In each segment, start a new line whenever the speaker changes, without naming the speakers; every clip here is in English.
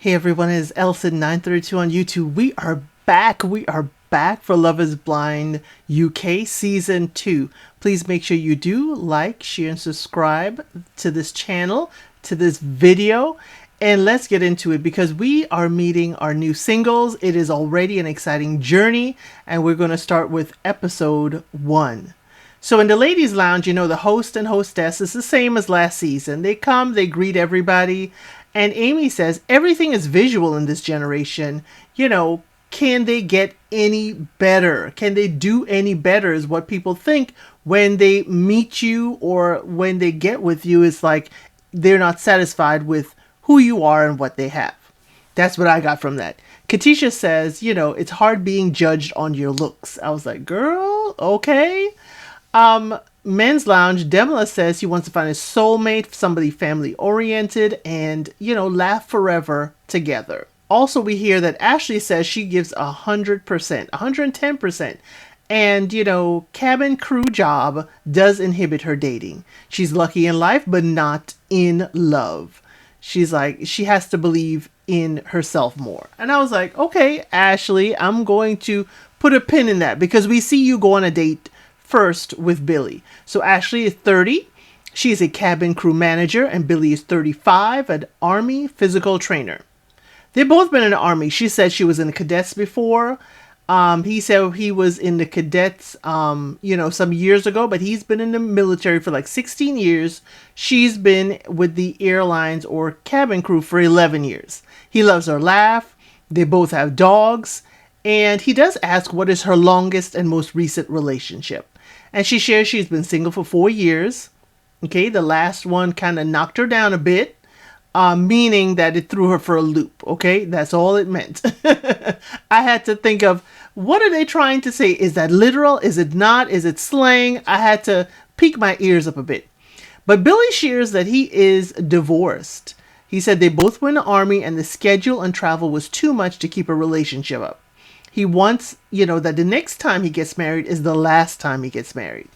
Hey everyone, it's ElCid932 on YouTube. We are back. We are back for Love is Blind UK Season 2. Please make sure you do like, share, and subscribe to this channel, to this video. And let's get into it because we are meeting our new singles. It is already an exciting journey, and we're going to start with episode 1. So in the ladies' lounge, you know, the host and hostess is the same as last season. They come, they greet everybody. And Amy says, everything is visual in this generation. You know, can they get any better? Can they do any better is what people think when they meet you or when they get with you. It's like they're not satisfied with who you are and what they have. That's what I got from that. Katisha says, you know, it's hard being judged on your looks. I was like, girl, okay. Men's lounge, Demla says he wants to find a soulmate, somebody family oriented, and, you know, laugh forever together. Also, we hear that Ashley says she gives 100%, 110%. And, you know, cabin crew job does inhibit her dating. She's lucky in life, but not in love. She's like, she has to believe in herself more. And I was like, okay, Ashley, I'm going to put a pin in that because we see you go on a date first with Billy. So Ashley is 30. She is a cabin crew manager, and Billy is 35, an Army physical trainer. They've both been in the Army. She said she was in the cadets before. He said he was in the cadets, you know, some years ago, but he's been in the military for like 16 years. She's been with the airlines or cabin crew for 11 years. He loves her laugh. They both have dogs. And he does ask what is her longest and most recent relationship. And she shares she's been single for 4 years. Okay, the last one kind of knocked her down a bit, meaning that it threw her for a loop. Okay, that's all it meant. I had to think of, what are they trying to say? Is that literal? Is it not? Is it slang? I had to peek my ears up a bit. But Billy shares that he is divorced. He said they both were in the Army and the schedule and travel was too much to keep a relationship up. He wants, you know, that the next time he gets married is the last time he gets married.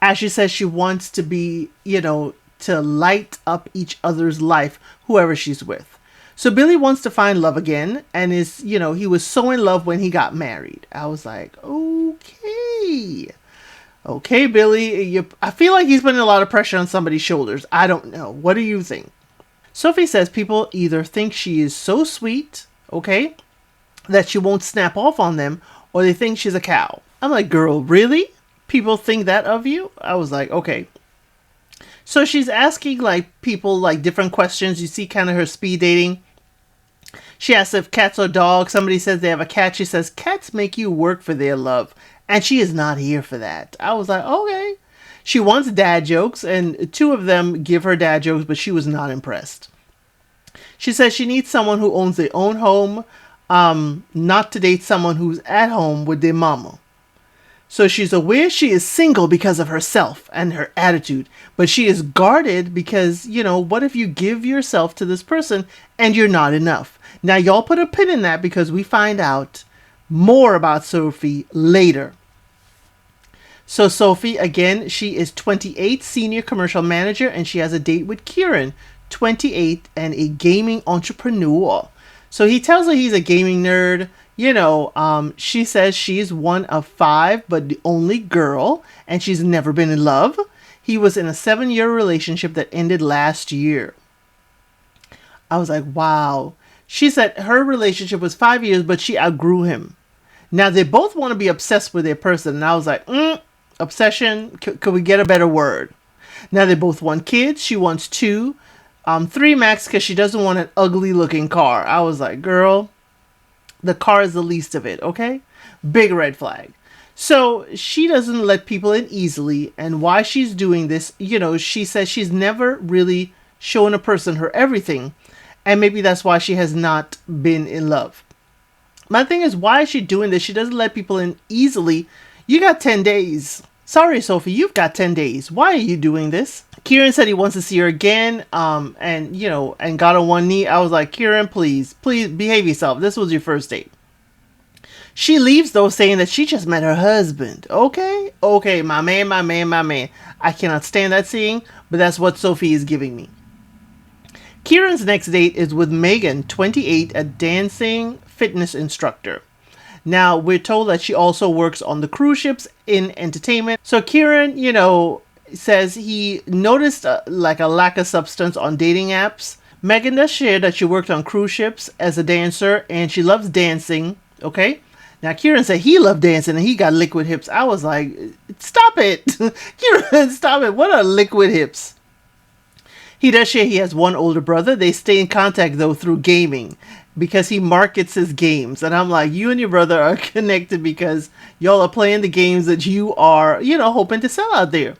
Ashley says she wants to be, you know, to light up each other's life, whoever she's with. So Billy wants to find love again and is, you know, he was so in love when he got married. I was like, okay. Okay, Billy, I feel like he's putting a lot of pressure on somebody's shoulders. I don't know. What do you think? Sophie says people either think she is so sweet, okay, that she won't snap off on them, or they think she's a cow. I'm like, girl, really? People think that of you? I was like, okay. So she's asking like people like different questions. You see kind of her speed dating. She asks if cats or dogs. Somebody says they have a cat. She says cats make you work for their love. And she is not here for that. I was like, okay. She wants dad jokes, and 2 of them give her dad jokes, but she was not impressed. She says she needs someone who owns their own home, not to date someone who's at home with their mama. So she's aware she is single because of herself and her attitude, but she is guarded because, you know, what if you give yourself to this person and you're not enough? Now y'all put a pin in that because we find out more about Sophie later. So Sophie, again, she is 28, senior commercial manager, and she has a date with Kieran, 28, and a gaming entrepreneur. So he tells her he's a gaming nerd. You know, she says she's one of 5, but the only girl, and she's never been in love. He was in a 7-year relationship that ended last year. I was like, wow. She said her relationship was 5 years, but she outgrew him. Now, they both want to be obsessed with their person. And I was like, obsession, could we get a better word? Now, they both want kids. She wants 2. 3 max because she doesn't want an ugly looking car. I was like, girl, the car is the least of it, okay? Big red flag. So she doesn't let people in easily. And why she's doing this, you know, she says she's never really shown a person her everything. And maybe that's why she has not been in love. My thing is, why is she doing this? She doesn't let people in easily. You got 10 days. Sorry, Sophie, you've got 10 days. Why are you doing this? Kieran said he wants to see her again, and, you know, and got on one knee. I was like, Kieran, please behave yourself. This was your first date. She leaves, though, saying that she just met her husband. Okay, my man. I cannot stand that scene, but that's what Sophie is giving me. Kieran's next date is with Megan, 28, a dancing fitness instructor. Now, we're told that she also works on the cruise ships in entertainment. So Kieran, says he noticed like a lack of substance on dating apps. Megan does share that she worked on cruise ships as a dancer and she loves dancing. Okay. Now, Kieran said he loved dancing and he got liquid hips. I was like, stop it. Kieran, stop it. What are liquid hips? He does share he has one older brother. They stay in contact, though, through gaming because he markets his games. And I'm like, you and your brother are connected because y'all are playing the games that you are, hoping to sell out there.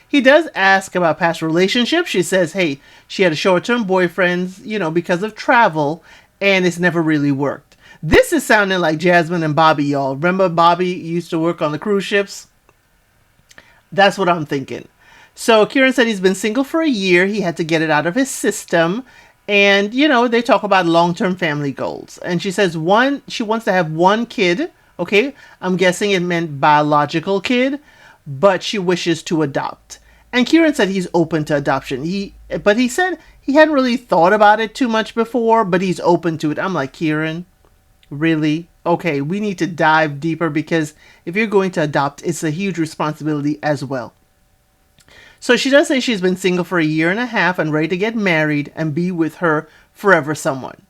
He does ask about past relationships. She says, hey, she had a short-term boyfriend, because of travel, and it's never really worked. This is sounding like Jasmine and Bobby, y'all. Remember Bobby used to work on the cruise ships? That's what I'm thinking. So Kieran said he's been single for a year. He had to get it out of his system. And, they talk about long-term family goals. And she says she wants to have one kid. Okay, I'm guessing it meant biological kid. But she wishes to adopt. And Kieran said he's open to adoption. But he said he hadn't really thought about it too much before, but he's open to it. I'm like, Kieran, really? Okay, we need to dive deeper because if you're going to adopt, it's a huge responsibility as well. So she does say she's been single for a year and a half and ready to get married and be with her forever someone.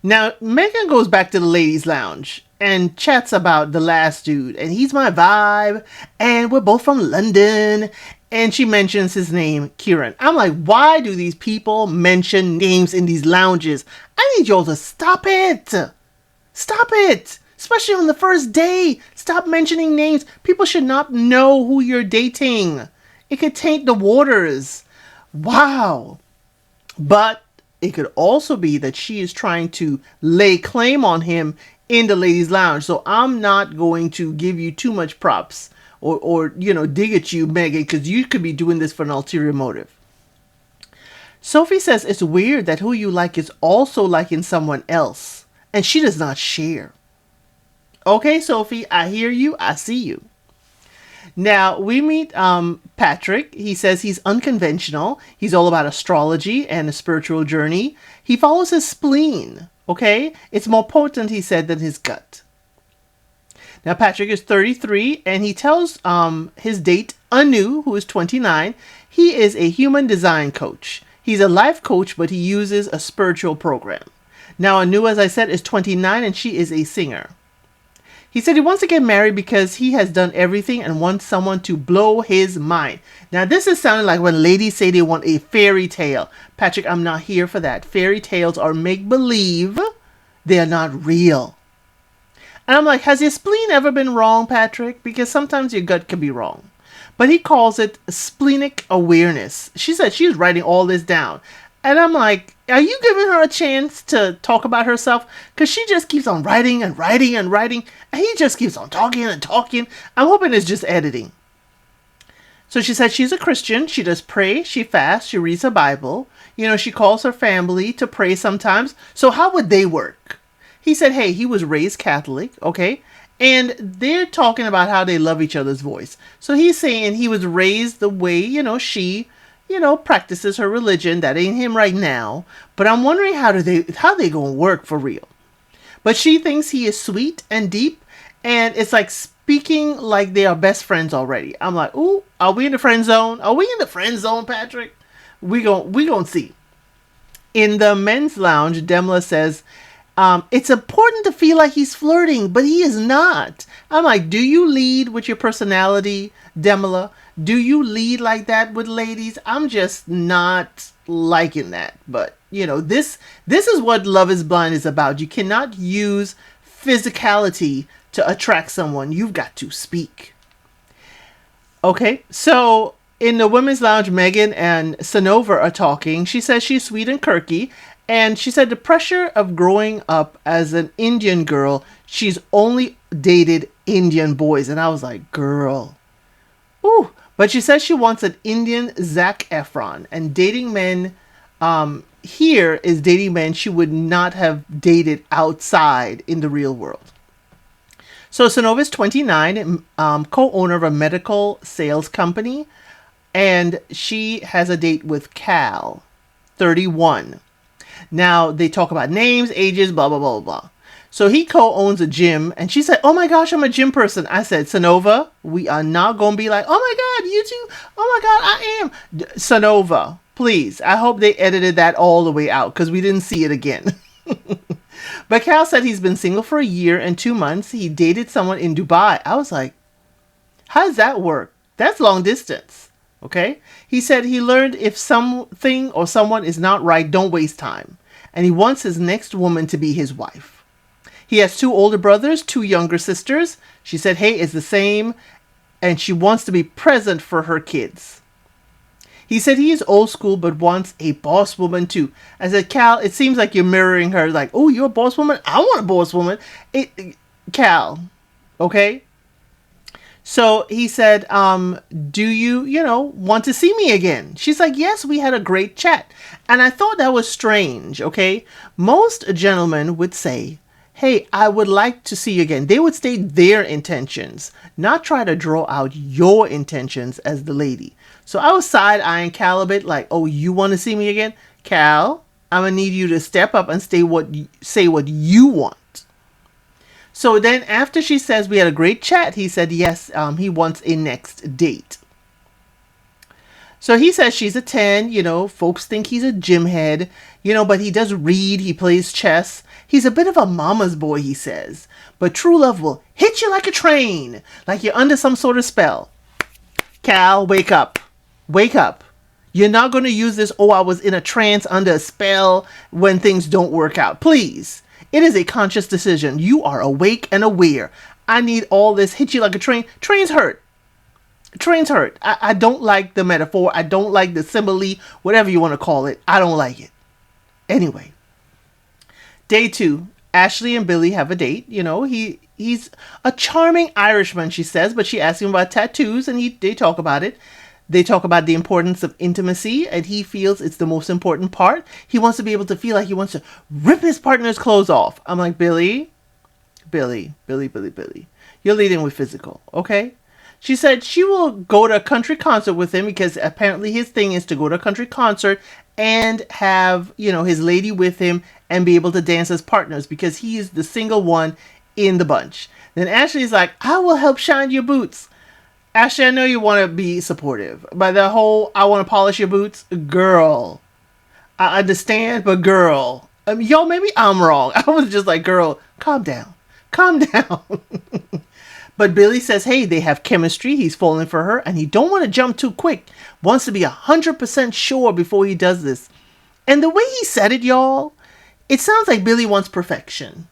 Now, Megan goes back to the ladies' lounge and chats about the last dude. And he's my vibe. And we're both from London. And she mentions his name, Kieran. I'm like, why do these people mention names in these lounges? I need y'all to stop it. Stop it. Especially on the first day. Stop mentioning names. People should not know who you're dating. It could taint the waters. Wow. But it could also be that she is trying to lay claim on him in the ladies' lounge. So I'm not going to give you too much props or dig at you, Megan, because you could be doing this for an ulterior motive. Sophie says it's weird that who you like is also liking someone else. And she does not share. Okay, Sophie, I hear you. I see you. Now, we meet Patrick. He says he's unconventional. He's all about astrology and a spiritual journey. He follows his spleen, okay? It's more potent, he said, than his gut. Now, Patrick is 33, and he tells his date, Anu, who is 29, he is a human design coach. He's a life coach, but he uses a spiritual program. Now, Anu, as I said, is 29, and she is a singer. He said he wants to get married because he has done everything and wants someone to blow his mind. Now, this is sounding like when ladies say they want a fairy tale. Patrick, I'm not here for that. Fairy tales are make-believe. They are not real. And I'm like, has your spleen ever been wrong, Patrick? Because sometimes your gut can be wrong. But he calls it splenic awareness. She said she's writing all this down. And I'm like, are you giving her a chance to talk about herself? Because she just keeps on writing and writing and writing. And he just keeps on talking and talking. I'm hoping it's just editing. So she said she's a Christian. She does pray. She fasts. She reads her Bible. She calls her family to pray sometimes. So how would they work? He said, hey, he was raised Catholic. Okay. And they're talking about how they love each other's voice. So he's saying he was raised the way, she practices her religion. That ain't him right now. But I'm wondering how they gonna work for real. But she thinks he is sweet and deep. And it's like speaking like they are best friends already. I'm like, ooh, are we in the friend zone? Are we in the friend zone, Patrick? We gonna see. In the men's lounge, Demla says, it's important to feel like he's flirting, but he is not. I'm like, do you lead with your personality, Demla? Do you lead like that with ladies? I'm just not liking that. But, this is what Love is Blind is about. You cannot use physicality to attract someone. You've got to speak. Okay, so in the women's lounge, Megan and Sanova are talking. She says she's sweet and quirky. And she said the pressure of growing up as an Indian girl, she's only dated Indian boys. And I was like, girl. Ooh. But she says she wants an Indian Zac Efron. And dating men here is dating men she would not have dated outside in the real world. So Sanova is 29, co-owner of a medical sales company. And she has a date with Cal, 31. Now they talk about names, ages, blah, blah, blah, blah. So he co-owns a gym, and she said, oh my gosh, I'm a gym person. I said, Sonova, we are not going to be like, oh my God, you too. Oh my God, I am. Sonova, please. I hope they edited that all the way out because we didn't see it again. But Cal said he's been single for a year and 2 months. He dated someone in Dubai. I was like, how does that work? That's long distance. Okay. He said he learned if something or someone is not right, don't waste time. And he wants his next woman to be his wife. He has 2 older brothers, 2 younger sisters. She said, hey, it's the same. And she wants to be present for her kids. He said he is old school, but wants a boss woman too. I said, Cal, it seems like you're mirroring her. Like, oh, you're a boss woman? I want a boss woman. Cal, okay? So he said, do you want to see me again? She's like, yes, we had a great chat. And I thought that was strange, okay? Most gentlemen would say, hey, I would like to see you again. They would state their intentions, not try to draw out your intentions as the lady. So I was side-eyeing Cal a bit like, oh, you want to see me again? Cal, I'm going to need you to step up and say what you want. So then after she says we had a great chat, he said, yes, he wants a next date. So he says she's a 10, folks think he's a gym head, but he does read, he plays chess. He's a bit of a mama's boy, he says. But true love will hit you like a train, like you're under some sort of spell. Cal, wake up. Wake up. You're not going to use this, oh, I was in a trance under a spell when things don't work out. Please. It is a conscious decision. You are awake and aware. I need all this hit you like a train. Trains hurt. Trains hurt. I don't like the metaphor. I don't like the simile, whatever you want to call it. I don't like it. Anyway. Day 2. Ashley and Billy have a date. He's a charming Irishman, she says, but she asks him about tattoos and they talk about it. They talk about the importance of intimacy, and he feels it's the most important part. He wants to be able to feel like he wants to rip his partner's clothes off. I'm like, Billy. You're leading with physical, okay? She said she will go to a country concert with him because apparently his thing is to go to a country concert and have, his lady with him and be able to dance as partners because he is the single one in the bunch. Then Ashley's like, I will help shine your boots. Ashley, I know you want to be supportive, but the whole I want to polish your boots, girl, I understand, but girl, maybe I'm wrong. I was just like, girl, calm down. But Billy says, hey, they have chemistry. He's falling for her and he don't want to jump too quick. Wants to be 100% sure before he does this. And the way he said it, y'all, it sounds like Billy wants perfection.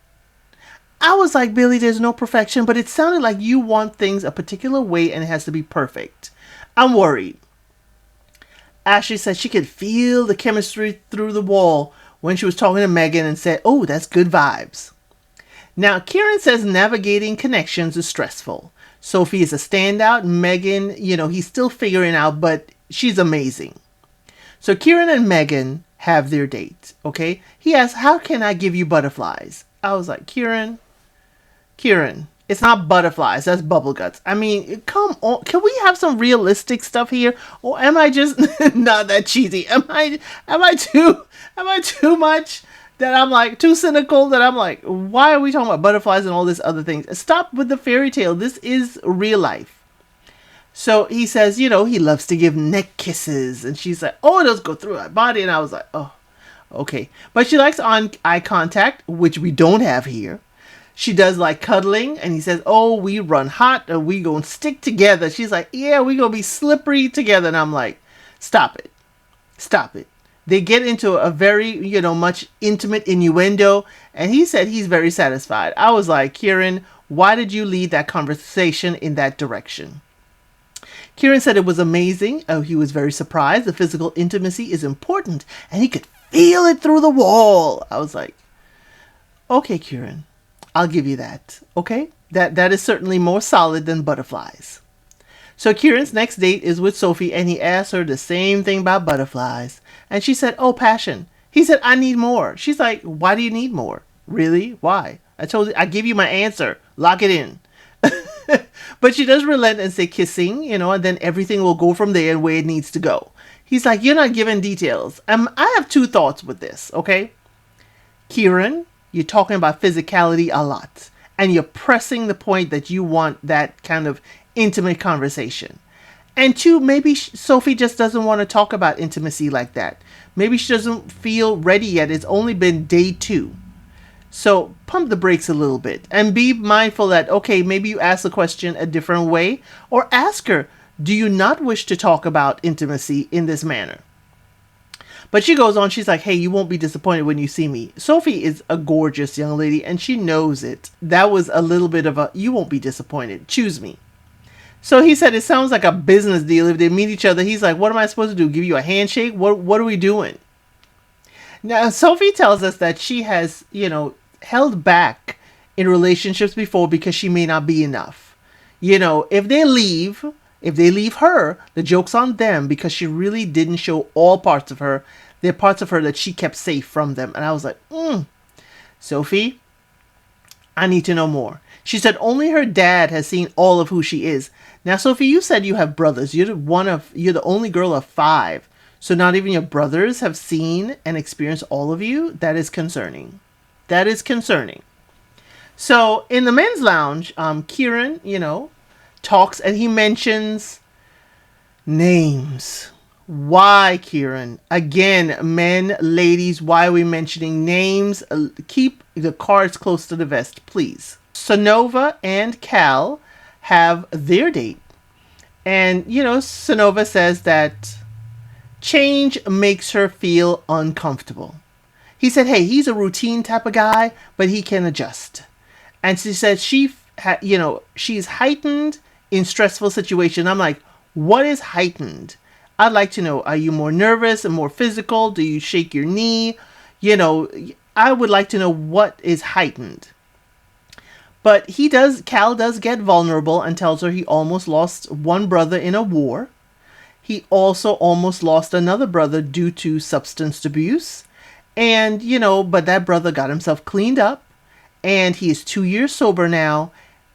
I was like, Billy, there's no perfection, but it sounded like you want things a particular way and it has to be perfect. I'm worried. Ashley said she could feel the chemistry through the wall when she was talking to Megan and said, oh, that's good vibes. Now, Kieran says navigating connections is stressful. Sophie is a standout. Megan, he's still figuring out, but she's amazing. So Kieran and Megan have their date, okay? He asks, how can I give you butterflies? I was like, Kieran, it's not butterflies. That's bubble guts. I mean, come on. Can we have some realistic stuff here? Or am I just not that cheesy? Am I too much that I'm like too cynical that I'm like, why are we talking about butterflies and all this other things? Stop with the fairy tale. This is real life. So he says, he loves to give neck kisses. And she's like, oh, those go through my body. And I was like, oh, okay. But she likes eye contact, which we don't have here. She does like cuddling, and he says, oh, we run hot, and we gonna stick together. She's like, yeah, we gonna be slippery together. And I'm like, stop it. They get into a very, much intimate innuendo, and he said he's very satisfied. I was like, Kieran, why did you lead that conversation in that direction? Kieran said it was amazing. Oh, he was very surprised. The physical intimacy is important, and he could feel it through the wall. I was like, okay, Kieran. I'll give you that. Okay? That is certainly more solid than butterflies. So Kieran's next date is with Sophie, and he asked her the same thing about butterflies. And she said, oh, passion. He said, I need more. She's like, why do you need more? Really? Why? I told you, I give you my answer. Lock it in. But she does relent and say kissing, and then everything will go from there and where it needs to go. He's like, you're not giving details. I have 2 thoughts with this, okay? Kieran, you're talking about physicality a lot. And you're pressing the point that you want that kind of intimate conversation. And two, maybe Sophie just doesn't want to talk about intimacy like that. Maybe she doesn't feel ready yet. It's only been day 2. So pump the brakes a little bit and be mindful that, okay, maybe you ask the question a different way, or ask her, do you not wish to talk about intimacy in this manner? But she goes on, she's like, hey, you won't be disappointed when you see me. Sophie is a gorgeous young lady and she knows it. That was a little bit of a, you won't be disappointed. Choose me. So he said, it sounds like a business deal. If they meet each other, he's like, what am I supposed to do? Give you a handshake? What are we doing? Now, Sophie tells us that she has, held back in relationships before because she may not be enough. If they leave her, the joke's on them because she really didn't show all parts of her. There are parts of her that she kept safe from them. And I was like, Sophie, I need to know more. She said only her dad has seen all of who she is. Now, Sophie, you said you have brothers. You're the only girl of 5. So not even your brothers have seen and experienced all of you? That is concerning. That is concerning. So in the men's lounge, Kieran, talks and he mentions names. Why, Kieran? Again, men, ladies, why are we mentioning names? Keep the cards close to the vest, please. Sonova and Cal have their date. And, Sonova says that change makes her feel uncomfortable. He said, hey, he's a routine type of guy, but he can adjust. And she said she's heightened in stressful situations. I'm like, what is heightened? I'd like to know, are you more nervous and more physical? Do you shake your knee? I would like to know what is heightened. But Cal does get vulnerable and tells her he almost lost one brother in a war. He also almost lost another brother due to substance abuse. And, but that brother got himself cleaned up. And he is 2 years sober now.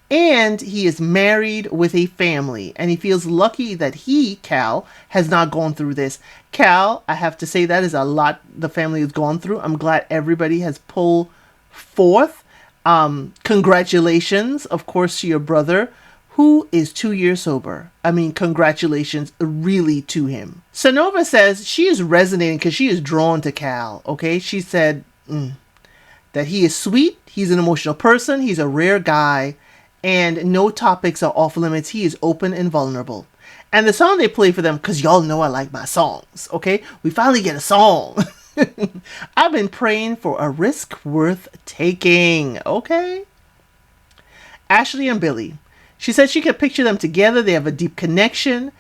And he is married with a family. And he feels lucky that Cal, has not gone through this. Cal, I have to say, that is a lot the family has gone through. I'm glad everybody has pulled forth. Congratulations, of course, to your brother, who is 2 years sober. I mean, congratulations really to him. Sonova says she is resonating because she is drawn to Cal, okay? She said that he is sweet, he's an emotional person, he's a rare guy, and no topics are off limits. He is open and vulnerable. And the song they play for them, because y'all know I like my songs, okay? We finally get a song. I've been praying for a risk worth taking, okay? Ashley and Billy. She said she could picture them together. They have a deep connection.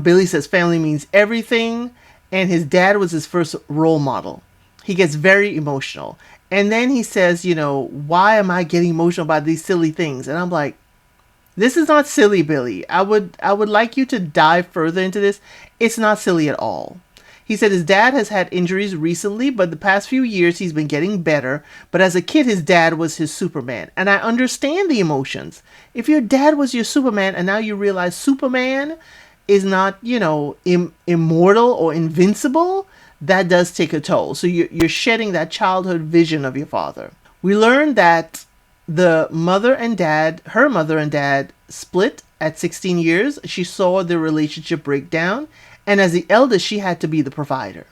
Billy says family means everything. And his dad was his first role model. He gets very emotional. And then he says, why am I getting emotional about these silly things? And I'm like, this is not silly, Billy. I would like you to dive further into this. It's not silly at all. He said his dad has had injuries recently, but the past few years he's been getting better. But as a kid, his dad was his Superman. And I understand the emotions. If your dad was your Superman and now you realize Superman is not, immortal or invincible, that does take a toll. So you're shedding that childhood vision of your father. We learned that her mother and dad split at 16 years. She saw their relationship break down. And as the eldest, she had to be the provider.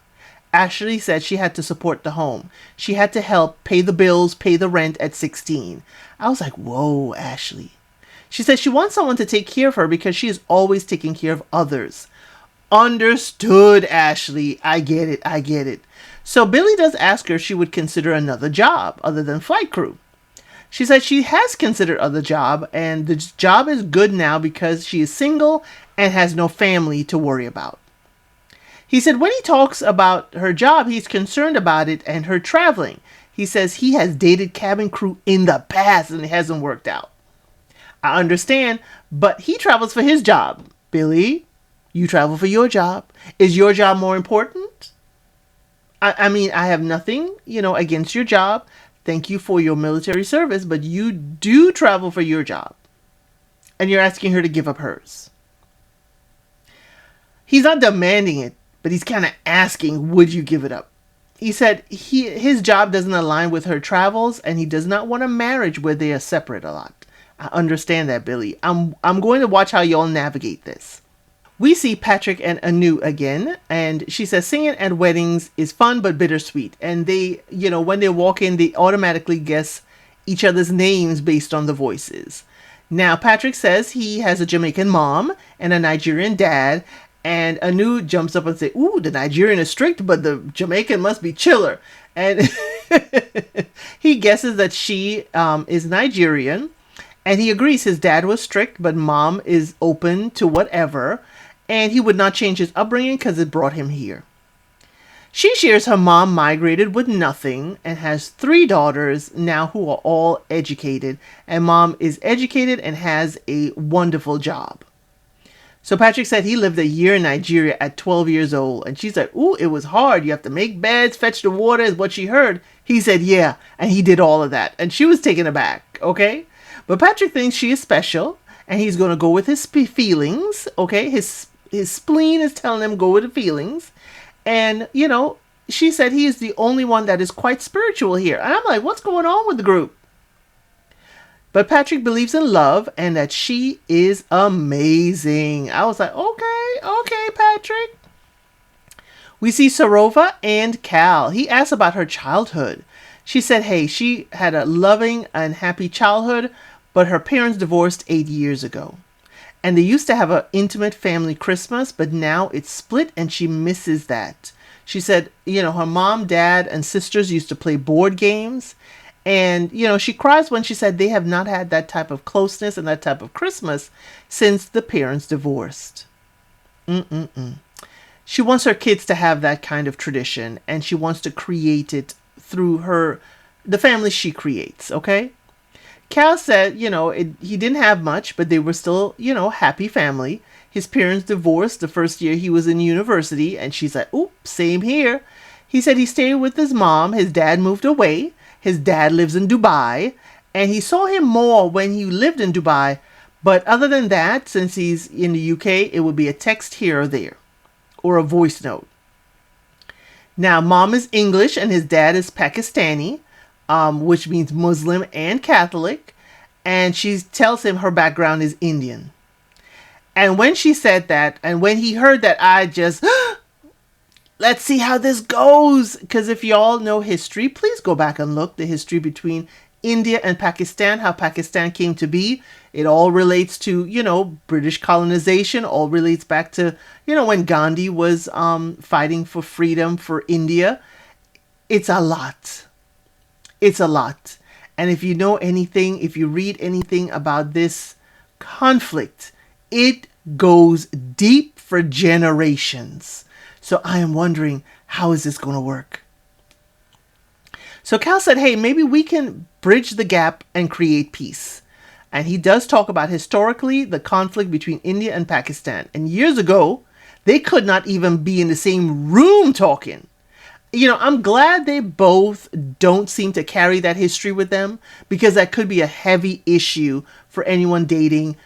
Ashley said she had to support the home. She had to help pay the bills, pay the rent at 16. I was like, whoa, Ashley. She said she wants someone to take care of her because she is always taking care of others. Understood, Ashley. I get it. So Billy does ask her if she would consider another job other than flight crew. She said she has considered other job, and the job is good now because she is single and has no family to worry about. He said when he talks about her job, he's concerned about it and her traveling. He says he has dated cabin crew in the past and it hasn't worked out. I understand, but he travels for his job. Billy, you travel for your job. Is your job more important? I mean, I have nothing, against your job. Thank you for your military service, but you do travel for your job. And you're asking her to give up hers. He's not demanding it, but he's kind of asking, would you give it up? He said his job doesn't align with her travels, and he does not want a marriage where they are separate a lot. I understand that, Billy. I'm going to watch how y'all navigate this. We see Patrick and Anu again, and she says singing at weddings is fun but bittersweet. And they, when they walk in, they automatically guess each other's names based on the voices. Now, Patrick says he has a Jamaican mom and a Nigerian dad, and Anu jumps up and says, ooh, the Nigerian is strict, but the Jamaican must be chiller. And he guesses that she is Nigerian, and he agrees his dad was strict, but mom is open to whatever, and he would not change his upbringing because it brought him here. She shares her mom migrated with nothing and has 3 daughters now who are all educated, and mom is educated and has a wonderful job. So Patrick said he lived a year in Nigeria at 12 years old, and she said, ooh, it was hard. You have to make beds, fetch the water is what she heard. He said, yeah, and he did all of that, and she was taken aback, okay? But Patrick thinks she is special, and he's going to go with his feelings, okay? His spleen is telling him go with the feelings. And, she said he is the only one that is quite spiritual here. And I'm like, what's going on with the group? But Patrick believes in love and that she is amazing. I was like, okay, Patrick. We see Sarova and Cal. He asked about her childhood. She said, hey, she had a loving and happy childhood, but her parents divorced 8 years ago. And they used to have an intimate family Christmas, but now it's split and she misses that. She said, her mom, dad, and sisters used to play board games. And, she cries when she said they have not had that type of closeness and that type of Christmas since the parents divorced. She wants her kids to have that kind of tradition, and she wants to create it through the family she creates, okay? Cal said, he didn't have much, but they were still, happy family. His parents divorced the first year he was in university, and she's like, oop, same here. He said he stayed with his mom. His dad moved away. His dad lives in Dubai, and he saw him more when he lived in Dubai. But other than that, since he's in the UK, it would be a text here or there, or a voice note. Now, mom is English, and his dad is Pakistani, which means Muslim and Catholic, and she tells him her background is Indian. And when she said that, and when he heard that, I just, let's see how this goes. Because if y'all know history, please go back and look the history between India and Pakistan, how Pakistan came to be. It all relates to, British colonization, all relates back to, when Gandhi was fighting for freedom for India. It's a lot. It's a lot. And if you know anything, if you read anything about this conflict, it goes deep for generations. So I am wondering, how is this going to work? So Cal said, hey, maybe we can bridge the gap and create peace. And he does talk about historically the conflict between India and Pakistan. And years ago, they could not even be in the same room talking. I'm glad they both don't seem to carry that history with them, because that could be a heavy issue for anyone dating,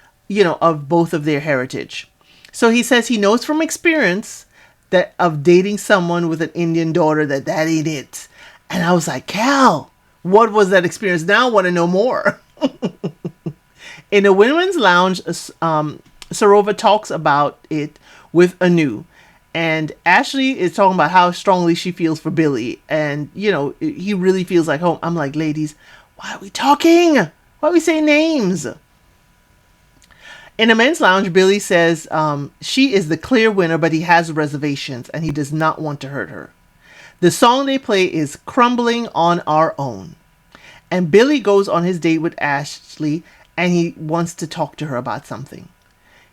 of both of their heritage. So he says he knows from experience that of dating someone with an Indian daughter that ain't it. And I was like, Cal, what was that experience? Now I want to know more. In the women's lounge, Sarova talks about it with Anu. And Ashley is talking about how strongly she feels for Billy. And, he really feels like home. I'm like, ladies, why are we talking? Why are we saying names? In the men's lounge, Billy says she is the clear winner, but he has reservations and he does not want to hurt her. The song they play is Crumbling on Our Own. And Billy goes on his date with Ashley and he wants to talk to her about something.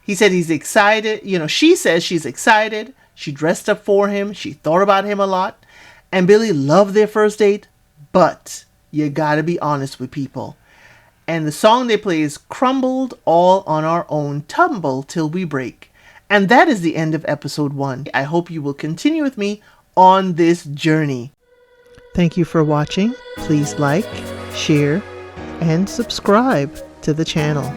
He said he's excited. She says she's excited. She dressed up for him. She thought about him a lot. And Billy loved their first date. But you gotta be honest with people. And the song they play is Crumbled All on Our Own, Tumble Till We Break. And that is the end of episode 1. I hope you will continue with me on this journey. Thank you for watching. Please like, share, and subscribe to the channel.